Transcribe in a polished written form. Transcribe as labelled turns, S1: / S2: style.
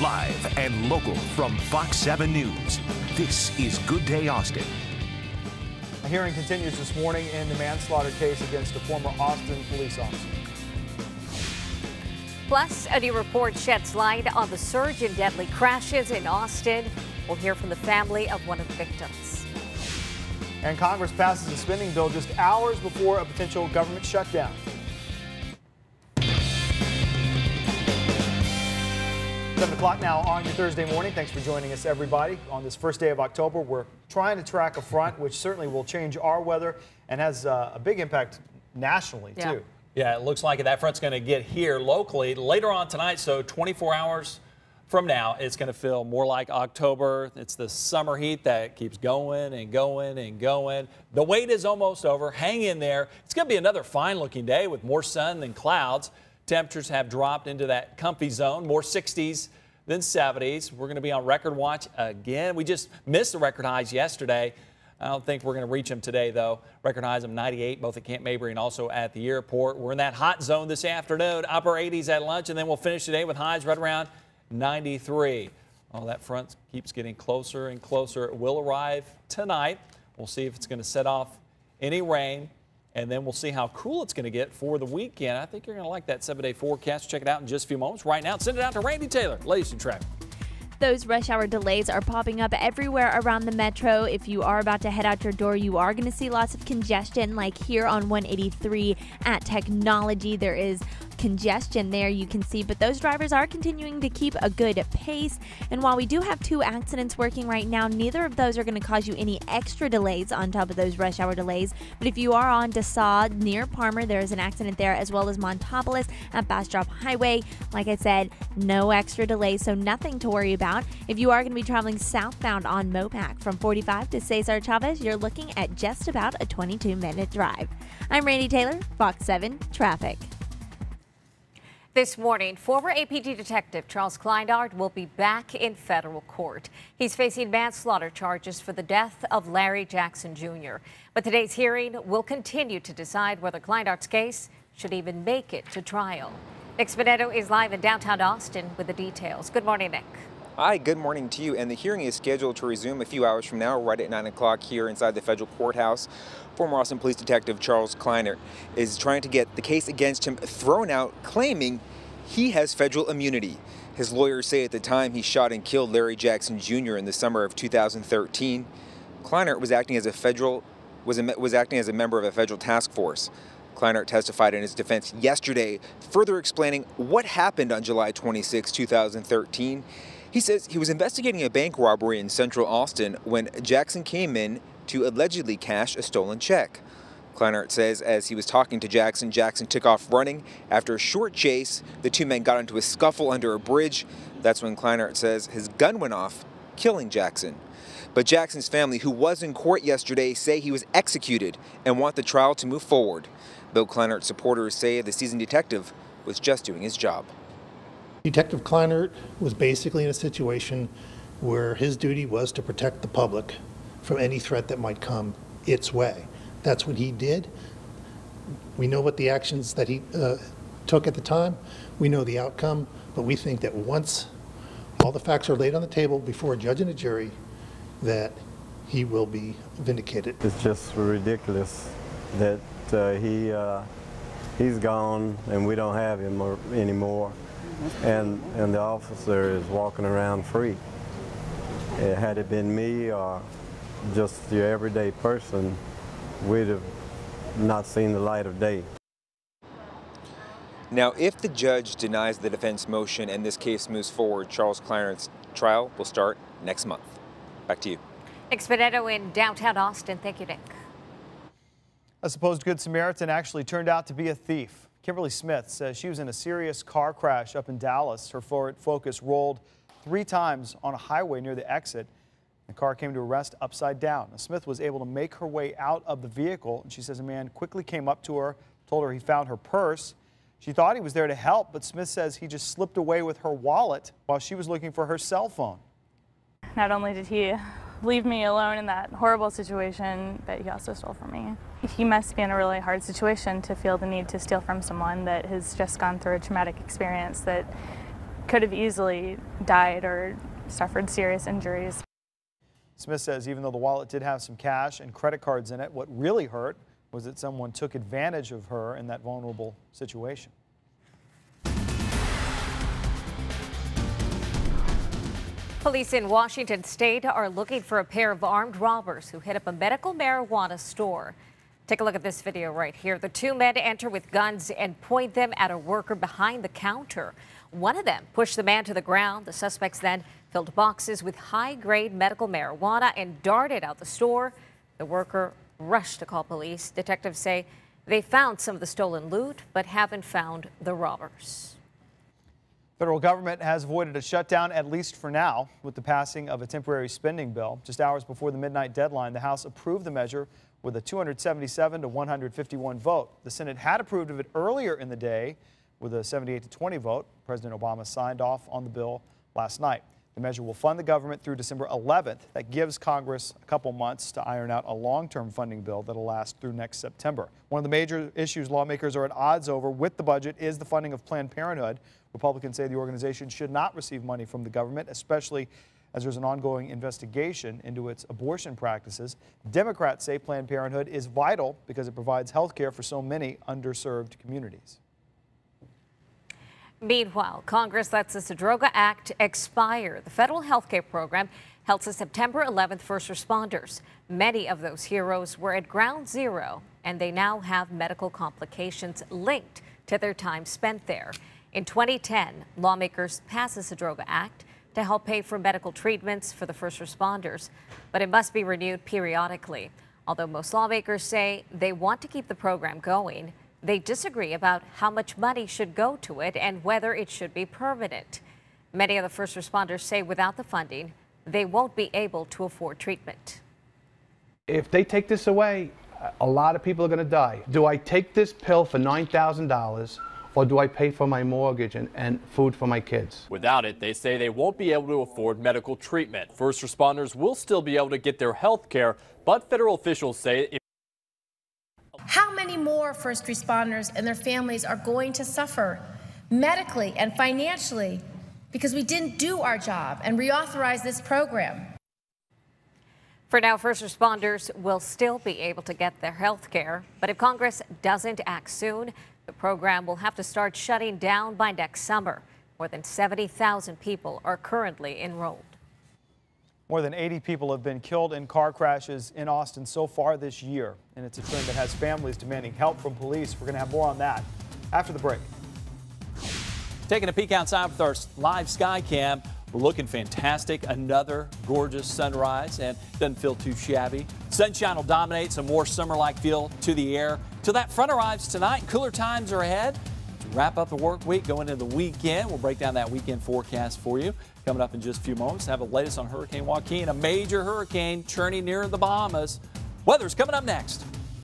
S1: Live and local from Fox 7 News, this is Good Day Austin.
S2: A hearing continues this morning in the manslaughter case against a former Austin police officer.
S3: Plus, a new report sheds light on the surge in deadly crashes in Austin. We'll hear from the family of one of the victims.
S2: And Congress passes a spending bill just hours before a potential government shutdown. 7 o'clock now on your Thursday morning. Thanks for joining us, everybody. On this first day of October, we're trying to track a front which certainly will change our weather and has a big impact nationally, too.
S4: Yeah, it looks like that front's going to get here locally later on tonight, so 24 hours from now, it's going to feel more like October. It's the summer heat that keeps going and going and going. The wait is almost over. Hang in there. It's going to be another fine-looking day with more sun than clouds. Temperatures have dropped into that comfy zone, more 60s than 70s. We're going to be on record watch again. We just missed the record highs yesterday. I don't think we're going to reach them today, though. Record highs of 98, both at Camp Mabry and also at the airport. We're in that hot zone this afternoon, upper 80s at lunch, and then we'll finish today with highs right around 93. Oh, that front keeps getting closer and closer. It will arrive tonight. We'll see if it's going to set off any rain. And then we'll see how cool it's going to get for the weekend. I think you're going to like that 7-day forecast. Check it out in just a few moments. Right now, send it out to Randy Taylor, latest in traffic.
S5: Those rush hour delays are popping up everywhere around the metro. If you are about to head out your door, you are going to see lots of congestion, like here on 183 at Technology. There is congestion there, you can see, but those drivers are continuing to keep a good pace. And while we do have 2 accidents working right now, neither of those are going to cause you any extra delays on top of those rush hour delays. But if you are on DeSaw near Parmer, there is an accident there, as well as Montopolis at Bastrop Highway. Like I said, no extra delays, so nothing to worry about. If you are going to be traveling southbound on Mopac from 45 to Cesar Chavez, you're looking at just about a 22-minute drive. I'm Randy Taylor, Fox 7 Traffic.
S3: This morning, former APD detective Charles Kleinard will be back in federal court. He's facing manslaughter charges for the death of Larry Jackson Jr. But today's hearing will continue to decide whether Kleinard's case should even make it to trial. Nick Spinetto is live in downtown Austin with the details. Good morning, Nick.
S6: Hi, good morning to you. And the hearing is scheduled to resume a few hours from now, right at 9 o'clock here inside the federal courthouse. Former Austin Police Detective Charles Kleinard is trying to get the case against him thrown out, claiming he has federal immunity. His lawyers say at the time he shot and killed Larry Jackson Jr. in the summer of 2013, Kleinard was acting as a member of a federal task force. Kleinard testified in his defense yesterday, further explaining what happened on July 26, 2013. He says he was investigating a bank robbery in central Austin when Jackson came in to allegedly cash a stolen check. Kleinard says as he was talking to Jackson, Jackson took off running. After a short chase, the 2 men got into a scuffle under a bridge. That's when Kleinard says his gun went off, killing Jackson. But Jackson's family, who was in court yesterday, say he was executed and want the trial to move forward. Bill Kleinard's supporters say the seasoned detective was just doing his job.
S7: Detective Kleinard was basically in a situation where his duty was to protect the public from any threat that might come its way. That's what he did. We know what the actions that he took at the time. We know the outcome, but we think that once all the facts are laid on the table before a judge and a jury, that he will be vindicated.
S8: It's just ridiculous that he's gone and we don't have him anymore. And the officer is walking around free. Had it been me or just your everyday person, we'd have not seen the light of day.
S6: Now, if the judge denies the defense motion and this case moves forward, Charles Kleinard's trial will start next month. Back to you.
S3: Nick Spinetto in downtown Austin. Thank you, Nick.
S2: A supposed Good Samaritan actually turned out to be a thief. Kimberly Smith says she was in a serious car crash up in Dallas. Her Ford Focus rolled 3 times on a highway near the exit. The car came to a rest upside down. Smith was able to make her way out of the vehicle, and she says a man quickly came up to her, told her he found her purse. She thought he was there to help, but Smith says he just slipped away with her wallet while she was looking for her cell phone.
S9: Not only did he leave me alone in that horrible situation, but he also stole from me. He must be in a really hard situation to feel the need to steal from someone that has just gone through a traumatic experience that could have easily died or suffered serious injuries.
S2: Smith says even though the wallet did have some cash and credit cards in it, what really hurt was that someone took advantage of her in that vulnerable situation.
S3: Police in Washington state are looking for a pair of armed robbers who hit up a medical marijuana store. Take a look at this video right here. The two men enter with guns and point them at a worker behind the counter. One of them pushed the man to the ground. The suspects then filled boxes with high-grade medical marijuana and darted out the store. The worker rushed to call police. Detectives say they found some of the stolen loot, but haven't found the robbers.
S2: Federal government has avoided a shutdown, at least for now, with the passing of a temporary spending bill. Just hours before the midnight deadline, the House approved the measure with a 277 to 151 vote. The Senate had approved of it earlier in the day with a 78 to 20 vote. President Obama signed off on the bill last night. The measure will fund the government through December 11th. That gives Congress a couple months to iron out a long-term funding bill that'll last through next September. One of the major issues lawmakers are at odds over with the budget is the funding of Planned Parenthood. Republicans say the organization should not receive money from the government, especially as there's an ongoing investigation into its abortion practices. Democrats say Planned Parenthood is vital because it provides health care for so many underserved communities.
S3: Meanwhile, Congress lets the Zadroga Act expire. The federal health care program held to September 11th first responders. Many of those heroes were at ground zero, and they now have medical complications linked to their time spent there. In 2010, lawmakers passed the Zadroga Act to help pay for medical treatments for the first responders, but it must be renewed periodically. Although most lawmakers say they want to keep the program going, they disagree about how much money should go to it and whether it should be permanent. Many of the first responders say without the funding, they won't be able to afford treatment.
S10: If they take this away, a lot of people are going to die. Do I take this pill for $9,000 or do I pay for my mortgage and food for my kids?
S11: Without it, they say they won't be able to afford medical treatment. First responders will still be able to get their health care, but federal officials say
S12: how many more first responders and their families are going to suffer medically and financially because we didn't do our job and reauthorize this program?
S3: For now, first responders will still be able to get their health care, but if Congress doesn't act soon, the program will have to start shutting down by next summer. More than 70,000 people are currently enrolled.
S2: More than 80 people have been killed in car crashes in Austin so far this year, and it's a trend that has families demanding help from police. We're going to have more on that after the break.
S4: Taking a peek outside with our live sky cam, we're looking fantastic. Another gorgeous sunrise, and doesn't feel too shabby. Sunshine will dominate, some more summer-like feel to the air. Till that front arrives tonight, cooler times are ahead. To wrap up the work week, going into the weekend, we'll break down that weekend forecast for you. Coming up in just a few moments, have the latest on Hurricane Joaquin, a major hurricane churning near the Bahamas. Weather's coming up next.